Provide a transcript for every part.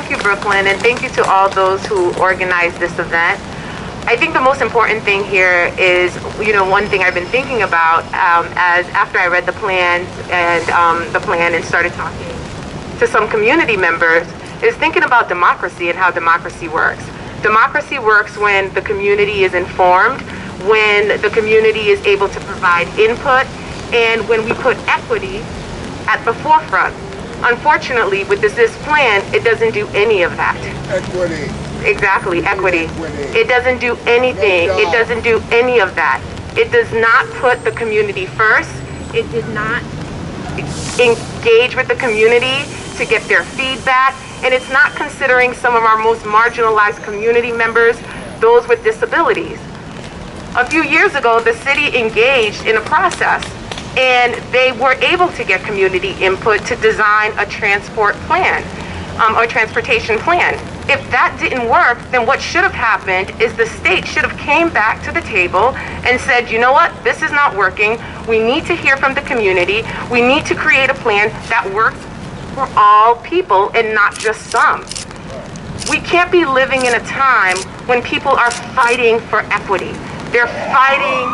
thank you, Brooklyn, and thank you to all those who organized this event. I think the most important thing here is, one thing I've been thinking about as after I read the plans and the plan and started talking to some community members is thinking about democracy and how democracy works. Democracy works when the community is informed, when the community is able to provide input, and when we put equity at the forefront. Unfortunately, with this plan, it doesn't do any of that. Equity. Exactly, equity. It doesn't do anything. It doesn't do any of that. It does not put the community first. It did not engage with the community to get their feedback, and it's not considering some of our most marginalized community members, those with disabilities. A few years ago, the city engaged in a process, and they were able to get community input to design a transport plan, or transportation plan. If that didn't work, then what should have happened is the state should have came back to the table and said, you know what, this is not working. We need to hear from the community. We need to create a plan that works for all people and not just some. We can't be living in a time when people are fighting for equity. They're fighting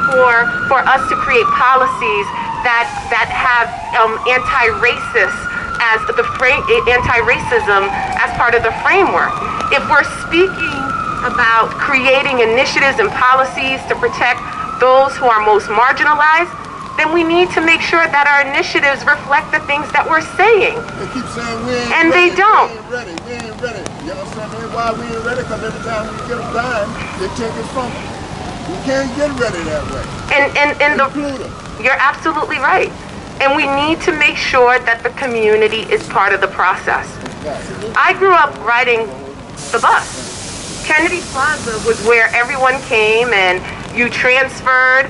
for us to create policies that have anti-racist as the anti-racism as part of the framework. If we're speaking about creating initiatives and policies to protect those who are most marginalized, then we need to make sure that our initiatives reflect the things that we're saying. They keep saying we ain't and ready, they don't. We ain't ready. You understand me? Why we ain't ready? Because every time we get a dime, they take it from us. We can't get ready that way. You're absolutely right. And we need to make sure that the community is part of the process. I grew up riding the bus. Kennedy Plaza was where everyone came and you transferred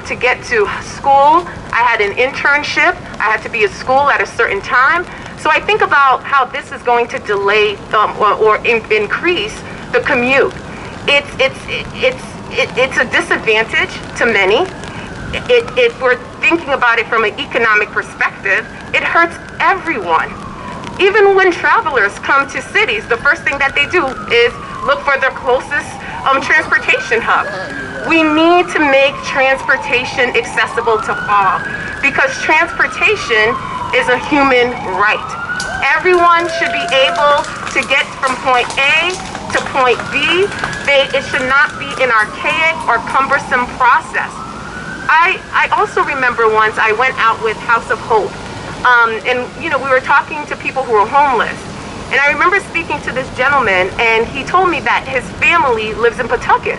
to get to school. I had an internship. I had to be at school at a certain time. So I think about how this is going to delay or increase the commute. It's a disadvantage to many. If we're thinking about it from an economic perspective, it hurts everyone. Even when travelers come to cities, the first thing that they do is look for their closest transportation hub. We need to make transportation accessible to all because transportation is a human right. Everyone should be able to get from point A to point B. It should not be an archaic or cumbersome process. I also remember once I went out with House of Hope, and we were talking to people who were homeless. And I remember speaking to this gentleman, and he told me that his family lives in Pawtucket.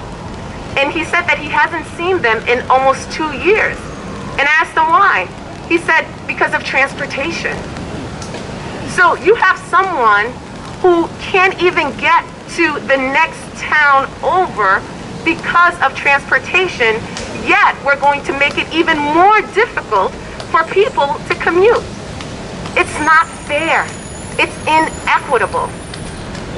And he said that he hasn't seen them in almost 2 years. And I asked him why. He said, because of transportation. So you have someone who can't even get to the next town over because of transportation, yet we're going to make it even more difficult for people to commute. It's not fair. It's inequitable.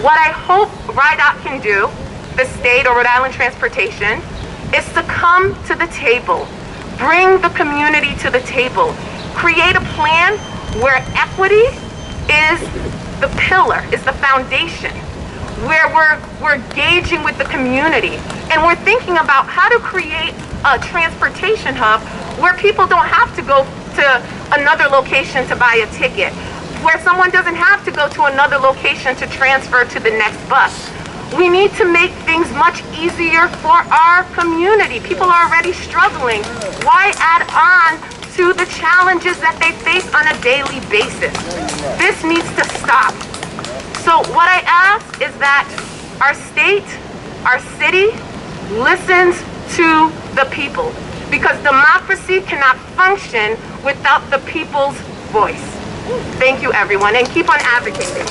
What I hope RIDOT can do, the state or Rhode Island Transportation, is to come to the table, bring the community to the table, create a plan where equity is the pillar, is the foundation, where we're engaging with the community, and we're thinking about how to create a transportation hub where people don't have to go to another location to buy a ticket, where someone doesn't have to go to another location to transfer to the next bus. We need to make things much easier for our community. People are already struggling. Why add on to the challenges that they face on a daily basis? This needs to stop. So what I ask is that our state, our city, listens to the people, because democracy cannot function without the people's voice. Thank you, everyone, and keep on advocating.